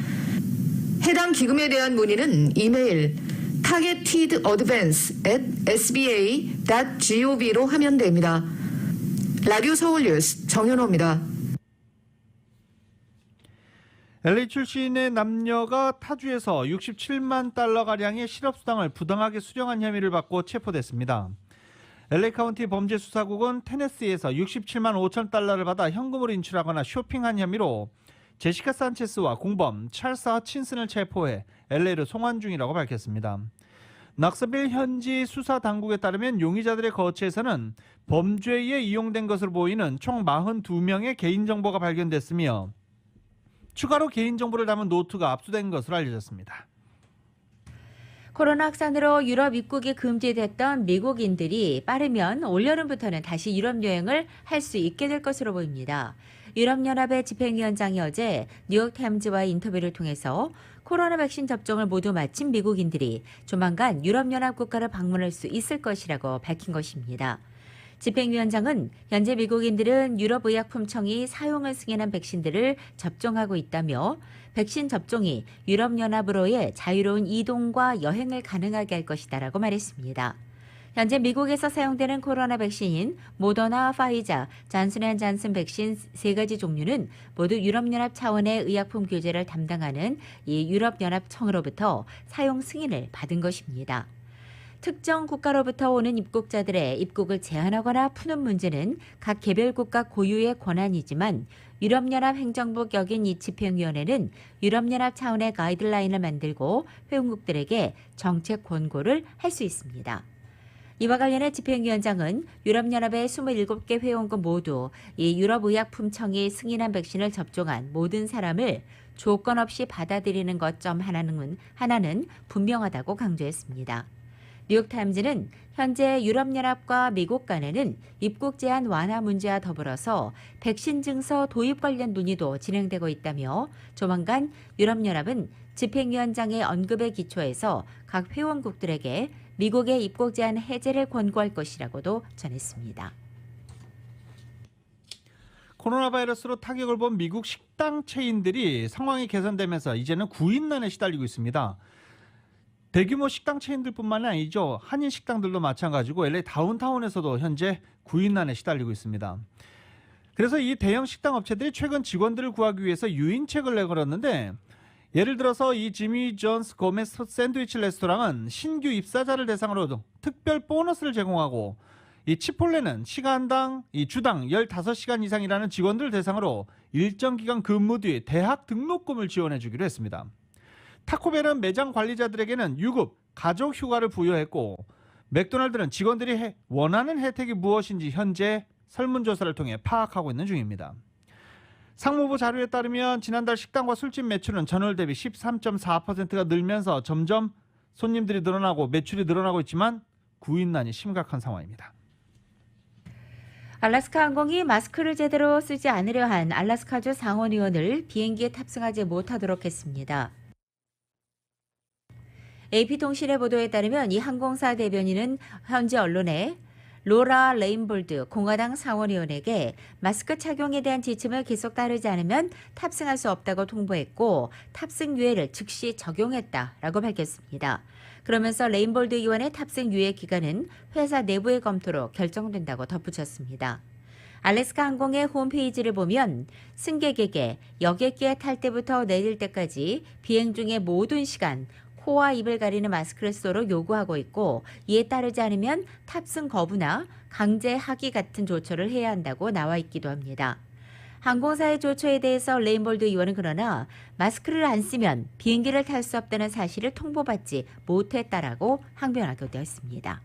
해당 기금에 대한 문의는 이메일 targetedadvance@sba.gov로 하면 됩니다. 라디오 서울 뉴스 정현호입니다. LA 출신의 남녀가 타주에서 67만 달러가량의 실업수당을 부당하게 수령한 혐의를 받고 체포됐습니다. LA 카운티 범죄수사국은 테네시에서 67만 5천 달러를 받아 현금으로 인출하거나 쇼핑한 혐의로 제시카 산체스와 공범 찰스 하친슨을 체포해 LA로 송환 중이라고 밝혔습니다. նակ스빌 현지 수사 당국에 따르면 용의자들의 거치에서는 범죄에 이용된 것으로 보이는 총 42명의 개인정보가 발견됐으며 추가로 개인정보를 담은 노트가 압수된 것으로 알려졌습니다. 코로나 확산으로 유럽 입국이 금지됐던 미국인들이 빠르면 올여름부터는 다시 유럽 여행을 할 수 있게 될 것으로 보입니다. 유럽연합의 집행위원장이 어제 뉴욕타임즈와의 인터뷰를 통해서 코로나 백신 접종을 모두 마친 미국인들이 조만간 유럽연합 국가를 방문할 수 있을 것이라고 밝힌 것입니다. 집행위원장은 현재 미국인들은 유럽의약품청이 사용을 승인한 백신들을 접종하고 있다며 백신 접종이 유럽연합으로의 자유로운 이동과 여행을 가능하게 할 것이다라고 말했습니다. 현재 미국에서 사용되는 코로나 백신인 모더나, 파이자, 잔슨앤잔슨 백신 3가지 종류는 모두 유럽연합 차원의 의약품 규제를 담당하는 이 유럽연합청으로부터 사용 승인을 받은 것입니다. 특정 국가로부터 오는 입국자들의 입국을 제한하거나 푸는 문제는 각 개별 국가 고유의 권한이지만 유럽연합 행정부 격인 이 집행위원회는 유럽연합 차원의 가이드라인을 만들고 회원국들에게 정책 권고를 할 수 있습니다. 이와 관련해 집행위원장은 유럽연합의 27개 회원국 모두 이 유럽의약품청이 승인한 백신을 접종한 모든 사람을 조건 없이 받아들이는 것 점 하나는 분명하다고 강조했습니다. 뉴욕타임즈는 현재 유럽연합과 미국 간에는 입국 제한 완화 문제와 더불어서 백신 증서 도입 관련 논의도 진행되고 있다며 조만간 유럽연합은 집행위원장의 언급에 기초해서 각 회원국들에게 미국의 입국 제한 해제를 권고할 것이라고도 전했습니다. 코로나 바이러스로 타격을 본 미국 식당 체인들이 상황이 개선되면서 이제는 구인난에 시달리고 있습니다. 대규모 식당 체인들뿐만 아니죠. 한인 식당들도 마찬가지고 LA 다운타운에서도 현재 구인난에 시달리고 있습니다. 그래서 이 대형 식당 업체들이 최근 직원들을 구하기 위해서 유인책을 내걸었는데 예를 들어서 이 지미 존스 고메스 샌드위치 레스토랑은 신규 입사자를 대상으로 특별 보너스를 제공하고 이 치폴레는 시간당 주당 15시간 이상 일하는 직원들을 대상으로 일정 기간 근무 뒤 대학 등록금을 지원해 주기로 했습니다. 타코벨은 매장 관리자들에게는 유급, 가족 휴가를 부여했고 맥도날드는 직원들이 원하는 혜택이 무엇인지 현재 설문조사를 통해 파악하고 있는 중입니다. 상무부 자료에 따르면 지난달 식당과 술집 매출은 전월 대비 13.4%가 늘면서 점점 손님들이 늘어나고 매출이 늘어나고 있지만 구인난이 심각한 상황입니다. 알래스카 항공이 마스크를 제대로 쓰지 않으려 한 알래스카주 상원의원을 비행기에 탑승하지 못하도록 했습니다. AP통신의 보도에 따르면 이 항공사 대변인은 현지 언론에 로라 레인볼드 공화당 상원의원에게 마스크 착용에 대한 지침을 계속 따르지 않으면 탑승할 수 없다고 통보했고 탑승 유예를 즉시 적용했다라고 밝혔습니다. 그러면서 레인볼드 의원의 탑승 유예 기간은 회사 내부의 검토로 결정된다고 덧붙였습니다. 알래스카 항공의 홈페이지를 보면 승객에게 여객기에 탈 때부터 내릴 때까지 비행 중의 모든 시간 코와 입을 가리는 마스크를 쓰도록 요구하고 있고 이에 따르지 않으면 탑승 거부나 강제 하기 같은 조처를 해야 한다고 나와 있기도 합니다. 항공사의 조처에 대해서 레인볼드 의원은 그러나 마스크를 안 쓰면 비행기를 탈 수 없다는 사실을 통보받지 못했다라고 항변하기도 했습니다.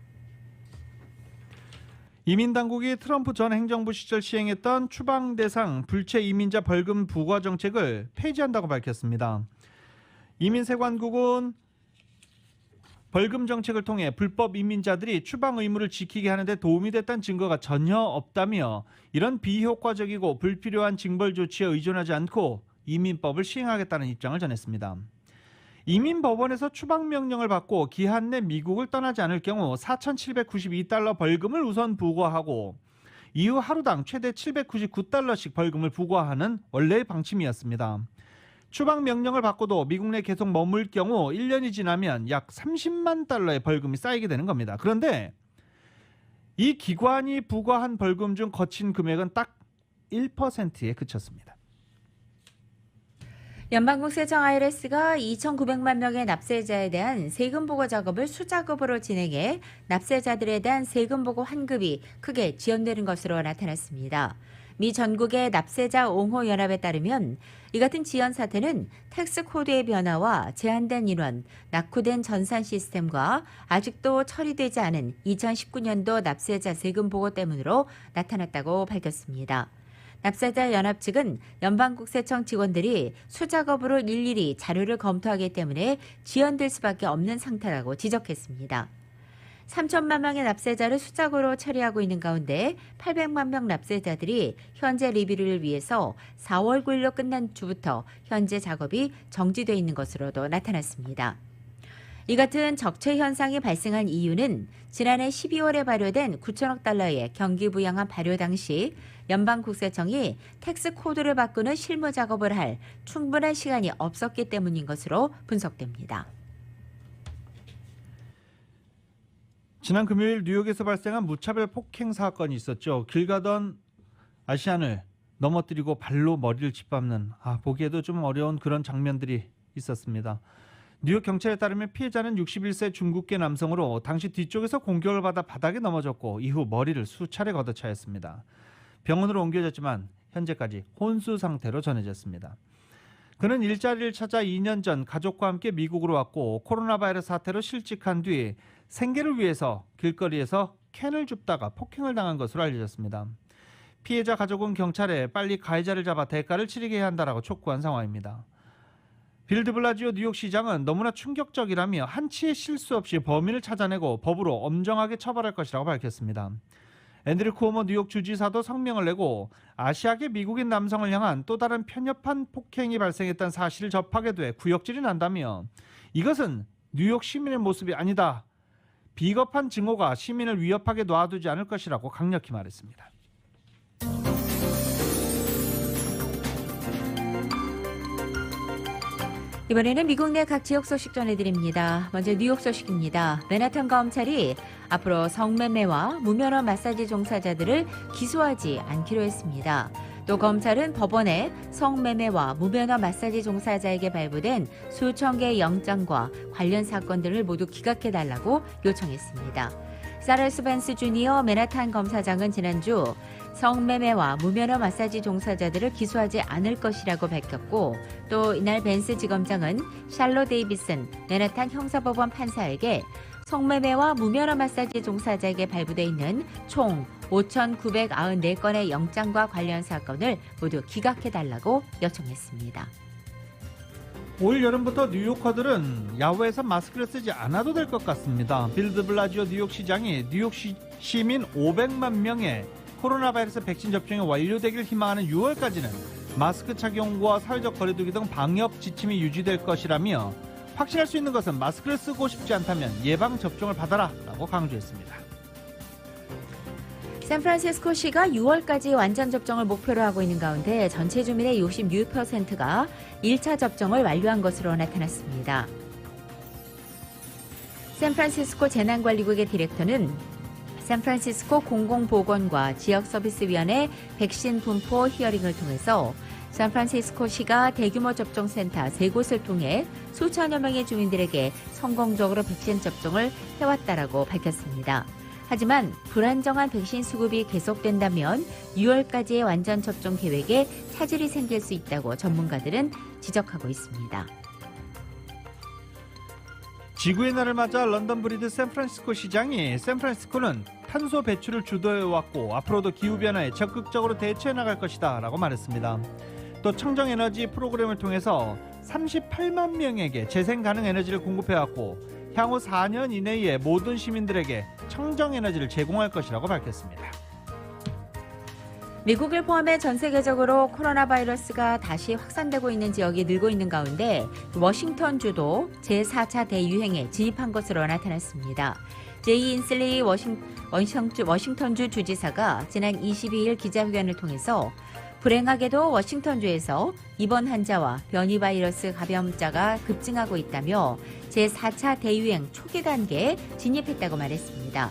이민당국이 트럼프 전 행정부 시절 시행했던 추방 대상 불체 이민자 벌금 부과 정책을 폐지한다고 밝혔습니다. 이민세관국은 벌금 정책을 통해 불법 이민자들이 추방 의무를 지키게 하는데 도움이 됐다는 증거가 전혀 없다며 이런 비효과적이고 불필요한 징벌 조치에 의존하지 않고 이민법을 시행하겠다는 입장을 전했습니다. 이민법원에서 추방 명령을 받고 기한 내 미국을 떠나지 않을 경우 4,792달러 벌금을 우선 부과하고 이후 하루당 최대 799달러씩 벌금을 부과하는 원래의 방침이었습니다. 추방 명령을 받고도 미국 내 계속 머물 경우 1년이 지나면 약 30만 달러의 벌금이 쌓이게 되는 겁니다. 그런데 이 기관이 부과한 벌금 중 거친 금액은 딱 1%에 그쳤습니다. 연방국세청 IRS가 2,900만 명의 납세자에 대한 세금 보고 작업을 수작업으로 진행해 납세자들에 대한 세금 보고 환급이 크게 지연되는 것으로 나타났습니다. 미 전국의 납세자 옹호 연합에 따르면 이 같은 지연 사태는 텍스 코드의 변화와 제한된 인원, 낙후된 전산 시스템과 아직도 처리되지 않은 2019년도 납세자 세금 보고 때문으로 나타났다고 밝혔습니다. 납세자 연합 측은 연방국세청 직원들이 수작업으로 일일이 자료를 검토하기 때문에 지연될 수밖에 없는 상태라고 지적했습니다. 3천만 명의 납세자를 수작으로 처리하고 있는 가운데 800만 명 납세자들이 현재 리뷰를 위해서 4월 9일로 끝난 주부터 현재 작업이 정지되어 있는 것으로도 나타났습니다. 이 같은 적체 현상이 발생한 이유는 지난해 12월에 발효된 9천억 달러의 경기부양안 발효 당시 연방국세청이 텍스 코드를 바꾸는 실무 작업을 할 충분한 시간이 없었기 때문인 것으로 분석됩니다. 지난 금요일 뉴욕에서 발생한 무차별 폭행 사건이 있었죠. 길 가던 아시안을 넘어뜨리고 발로 머리를 짓밟는 보기에도 좀 어려운 그런 장면들이 있었습니다. 뉴욕 경찰에 따르면 피해자는 61세 중국계 남성으로 당시 뒤쪽에서 공격을 받아 바닥에 넘어졌고 이후 머리를 수차례 걷어차였습니다. 병원으로 옮겨졌지만 현재까지 혼수 상태로 전해졌습니다. 그는 일자리를 찾아 2년 전 가족과 함께 미국으로 왔고 코로나 바이러스 사태로 실직한 뒤 생계를 위해서 길거리에서 캔을 줍다가 폭행을 당한 것으로 알려졌습니다. 피해자 가족은 경찰에 빨리 가해자를 잡아 대가를 치르게 해야 한다라고 촉구한 상황입니다. 빌 드블라지오 뉴욕시장은 너무나 충격적이라며 한치의 실수 없이 범인을 찾아내고 법으로 엄정하게 처벌할 것이라고 밝혔습니다. 앤드류 쿠오모 뉴욕 주지사도 성명을 내고 아시아계 미국인 남성을 향한 또 다른 편협한 폭행이 발생했다는 사실을 접하게 돼 구역질이 난다며 이것은 뉴욕 시민의 모습이 아니다. 비겁한 증오가 시민을 위협하게 놔두지 않을 것이라고 강력히 말했습니다. 이번에는 미국 내 각 지역 소식 전해드립니다. 먼저 뉴욕 소식입니다. 맨하탄 검찰이 앞으로 성매매와 무면허 마사지 종사자들을 기소하지 않기로 했습니다. 또 검찰은 법원에 성매매와 무면허 마사지 종사자에게 발부된 수천 개의 영장과 관련 사건들을 모두 기각해달라고 요청했습니다. 사레스 벤스 주니어 맨하탄 검사장은 지난주 성매매와 무면허 마사지 종사자들을 기소하지 않을 것이라고 밝혔고 또 이날 벤스 지검장은 샬로 데이비슨 맨하탄 형사법원 판사에게 성매매와 무면허 마사지 종사자에게 발부돼 있는 총 5,994건의 영장과 관련 사건을 모두 기각해달라고 요청했습니다. 올 여름부터 뉴요커들은 야외에서 마스크를 쓰지 않아도 될 것 같습니다. 빌 드블라지오 뉴욕시장이 뉴욕 시민 500만 명의 코로나 바이러스 백신 접종이 완료되길 희망하는 6월까지는 마스크 착용과 사회적 거리두기 등 방역 지침이 유지될 것이라며 확신할 수 있는 것은 마스크를 쓰고 싶지 않다면 예방 접종을 받아라 라고 강조했습니다. 샌프란시스코시가 6월까지 완전 접종을 목표로 하고 있는 가운데 전체 주민의 66%가 1차 접종을 완료한 것으로 나타났습니다. 샌프란시스코 재난관리국의 디렉터는 샌프란시스코 공공보건과 지역서비스위원회 백신 분포 히어링을 통해서 샌프란시스코시가 대규모 접종센터 3곳을 통해 수천여 명의 주민들에게 성공적으로 백신 접종을 해왔다라고 밝혔습니다. 하지만 불안정한 백신 수급이 계속된다면 6월까지의 완전 접종 계획에 차질이 생길 수 있다고 전문가들은 지적하고 있습니다. 지구의 날을 맞아 런던 브리드 샌프란시스코 시장이 샌프란시스코는 탄소 배출을 주도해왔고 앞으로도 기후변화에 적극적으로 대처해 나갈 것이다 라고 말했습니다. 또 청정에너지 프로그램을 통해서 38만 명에게 재생 가능 에너지를 공급해왔고 향후 4년 이내에 모든 시민들에게 청정에너지를 제공할 것이라고 밝혔습니다. 미국을 포함해 전 세계적으로 코로나 바이러스가 다시 확산되고 있는 지역이 늘고 있는 가운데 워싱턴주도 제4차 대유행에 진입한 것으로 나타났습니다. 제이 인슬리 워싱턴주 주지사가 지난 22일 기자회견을 통해서 불행하게도 워싱턴주에서 입원 환자와 변이 바이러스 감염자가 급증하고 있다며 제4차 대유행 초기 단계에 진입했다고 말했습니다.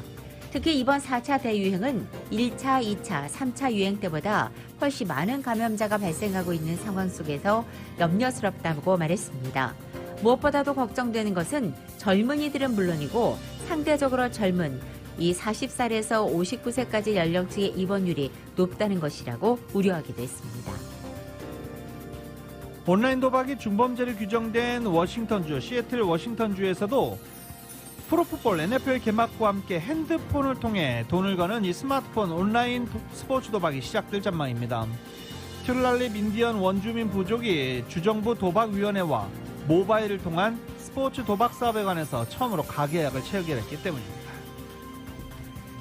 특히 이번 4차 대유행은 1차, 2차, 3차 유행 때보다 훨씬 많은 감염자가 발생하고 있는 상황 속에서 염려스럽다고 말했습니다. 무엇보다도 걱정되는 것은 젊은이들은 물론이고 상대적으로 젊은 이 40살에서 59세까지 연령층의 입원율이 높다는 것이라고 우려하기도 했습니다. 온라인 도박이 중범죄로 규정된 워싱턴주, 시애틀 워싱턴주에서도 프로풋볼 NFL 개막과 함께 핸드폰을 통해 돈을 거는 이 스마트폰 온라인 스포츠 도박이 시작될 전망입니다. 튤랄립 인디언 원주민 부족이 주정부 도박위원회와 모바일을 통한 스포츠 도박 사업에 관해서 처음으로 가계약을 체결했기 때문입니다.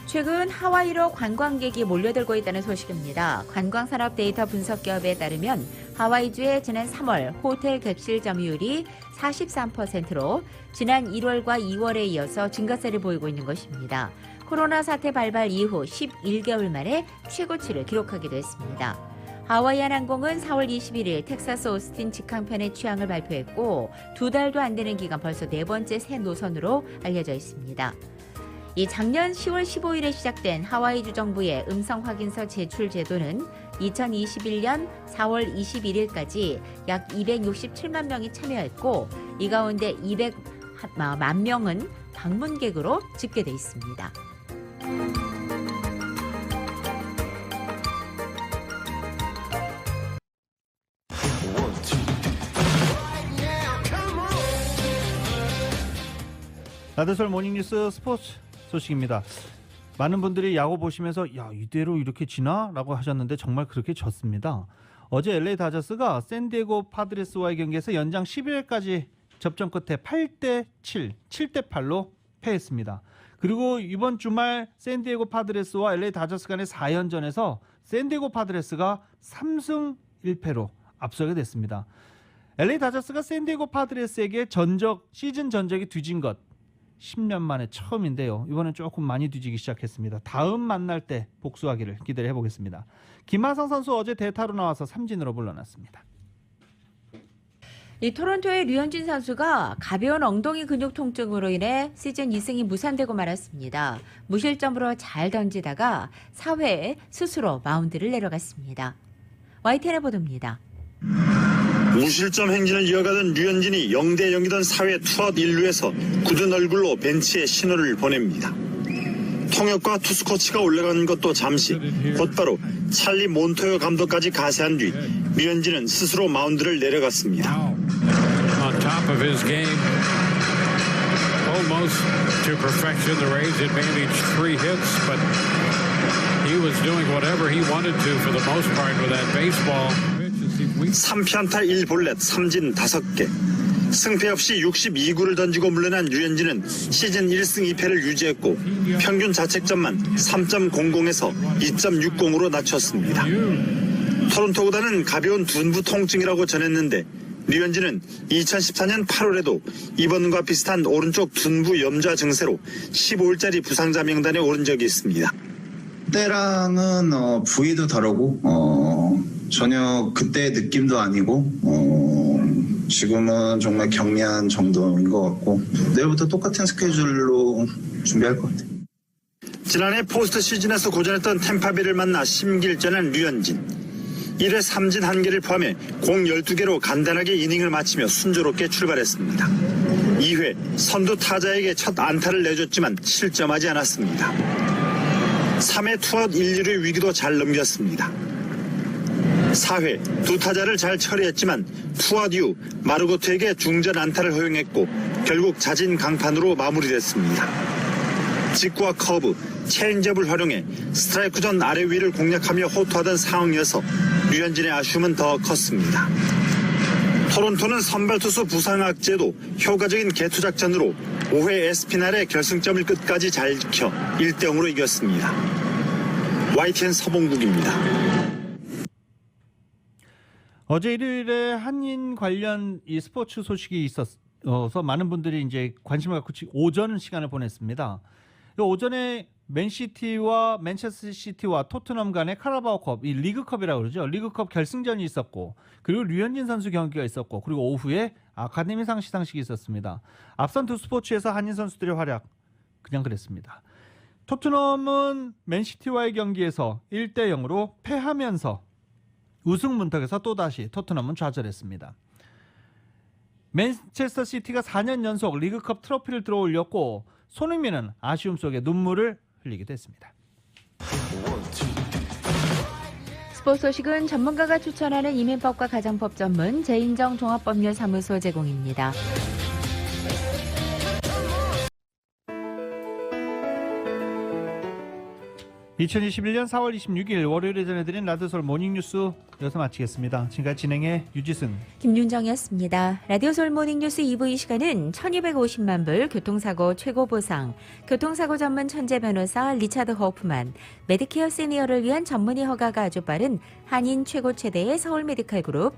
최근 하와이로 관광객이 몰려들고 있다는 소식입니다. 관광산업 데이터 분석 기업에 따르면 하와이주의 지난 3월 호텔 객실 점유율이 43%로 지난 1월과 2월에 이어서 증가세를 보이고 있는 것입니다. 코로나 사태 발발 이후 11개월 만에 최고치를 기록하기도 했습니다. 하와이안 항공은 4월 21일 텍사스 오스틴 직항편의 취항을 발표했고 2달도 안 되는 기간 벌써 4번째 새 노선으로 알려져 있습니다. 이 작년 10월 15일에 시작된 하와이주 정부의 음성 확인서 제출 제도는 2021년 4월 21일까지 약 267만 명이 참여했고 이 가운데 200만 명은 방문객으로 집계돼 있습니다. 나들솔 모닝뉴스 스포츠 소식입니다. 많은 분들이 야구 보시면서 야 이대로 이렇게 지나? 라고 하셨는데 정말 그렇게 졌습니다. 어제 LA 다저스가 샌디에고 파드레스와의 경기에서 연장 11회까지 접전 끝에 8대7, 7대8로 패했습니다. 그리고 이번 주말 샌디에고 파드레스와 LA 다저스 간의 4연전에서 샌디에고 파드레스가 3승 1패로 앞서게 됐습니다. LA 다저스가 샌디에고 파드레스에게 시즌 전적이 뒤진 것 10년 만에 처음인데요. 이번엔 조금 많이 뒤지기 시작했습니다. 다음 만날 때 복수하기를 기대를 해보겠습니다. 김하성 선수 어제 대타로 나와서 삼진으로 물러났습니다. 이 토론토의 류현진 선수가 가벼운 엉덩이 근육 통증으로 인해 시즌 2승이 무산되고 말았습니다. 무실점으로 잘 던지다가 4회에 스스로 마운드를 내려갔습니다. YTN의 보도입니다. 무실점 행진을 이어가던 류현진이 0대 0이던 4회 투아웃 1루에서 굳은 얼굴로 벤치에 신호를 보냅니다. 통역과 투수 코치가 올라간 것도 잠시, 곧바로 찰리 몬토요 감독까지 가세한 뒤 류현진은 스스로 마운드를 내려갔습니다. On top of his game, almost to perfection, the Rays advantaged 3 hits, but he was doing whatever he wanted to for the most part with that baseball. 3피안타 1볼넷, 삼진 5개. 승패 없이 62구를 던지고 물러난 류현진은 시즌 1승 2패를 유지했고 평균 자책점만 3.00에서 2.60으로 낮췄습니다. 토론토 구단은 가벼운 둔부 통증이라고 전했는데 류현진은 2014년 8월에도 이번과 비슷한 오른쪽 둔부 염좌 증세로 15일짜리 부상자 명단에 오른 적이 있습니다. 그때랑은 부위도 다르고 전혀 그때의 느낌도 아니고 지금은 정말 경미한 정도인 것 같고 내일부터 똑같은 스케줄로 준비할 것 같아요. 지난해 포스트 시즌에서 고전했던 템파베이를 만나 심기일전한 류현진. 1회 삼진 1개를 포함해 공 12개로 간단하게 이닝을 마치며 순조롭게 출발했습니다. 2회 선두 타자에게 첫 안타를 내줬지만 실점하지 않았습니다. 3회 투아웃 1, 2루의 위기도 잘 넘겼습니다. 4회 두 타자를 잘 처리했지만 투아웃 이후 마르고트에게 중전 안타를 허용했고 결국 자진 강판으로 마무리됐습니다. 직구와 커브, 체인지업을 활용해 스트라이크 존 아래 위를 공략하며 호투하던 상황이어서 류현진의 아쉬움은 더 컸습니다. 토론토는 선발 투수 부상 악재도 효과적인 개투 작전으로 5회 에스피날의 결승점을 끝까지 잘 지켜 1대 0으로 이겼습니다. YTN 서봉국입니다. 어제 일요일에 한인 관련 이 스포츠 소식이 있어서 많은 분들이 이제 관심을 갖고 오전 시간을 보냈습니다. 오전에 맨시티와 맨체스터 시티와 토트넘 간의 카라바오컵, 이 리그컵이라고 그러죠. 리그컵 결승전이 있었고, 그리고 류현진 선수 경기가 있었고, 그리고 오후에 아카데미상 시상식이 있었습니다. 앞선 두 스포츠에서 한인 선수들의 활약 그냥 그랬습니다. 토트넘은 맨시티와의 경기에서 1대 0으로 패하면서 우승 문턱에서 또다시 토트넘은 좌절했습니다. 맨체스터 시티가 4년 연속 리그컵 트로피를 들어올렸고 손흥민은 아쉬움 속에 눈물을 흘리기도 했습니다. 스포츠 소식은 전문가가 추천하는 이민법과 가정법 전문 재인정 종합법률사무소 제공입니다. (2021년 4월 26일) 월요일에 전해드린 라디오솔 모닝뉴스 여기서 마치겠습니다. 지금까지 진행의 유지승, 김윤정이었습니다. 라디오솔 모닝뉴스 2부 이 시간은 1250만 불 교통사고 최고보상, 교통사고 전문 천재 변호사 리차드 호프만, 메디케어 시니어를 위한 전문의 허가가 아주 빠른 한인 최고 최대의 서울 메디칼 그룹,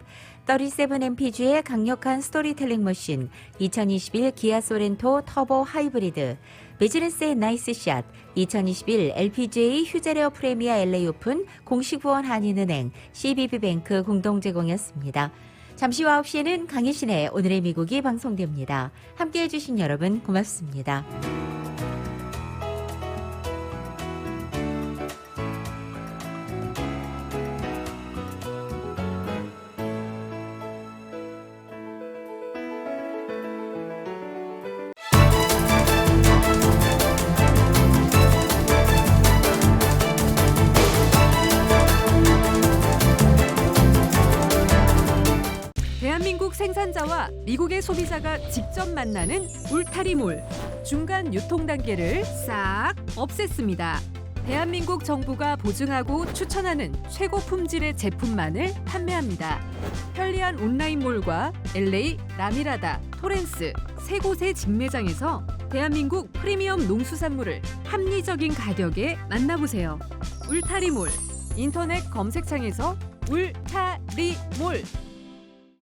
37MPG의 강력한 스토리텔링 머신, 2021 기아 소렌토 터보 하이브리드, 비즈니스의 나이스샷, 2021 LPGA 휴재레어 프레미아 LA 오픈 공식 후원 한인은행, CBB뱅크 공동 제공이었습니다. 잠시 후 9시에는 강희신의 오늘의 미국이 방송됩니다. 함께해 주신 여러분 고맙습니다. 대한민국 생산자와 미국의 소비자가 직접 만나는 울타리몰. 중간 유통 단계를 싹 없앴습니다. 대한민국 정부가 보증하고 추천하는 최고 품질의 제품만을 판매합니다. 편리한 온라인몰과 LA, 라미라다, 토렌스 세 곳의 직매장에서 대한민국 프리미엄 농수산물을 합리적인 가격에 만나보세요. 울타리몰. 인터넷 검색창에서 울타리몰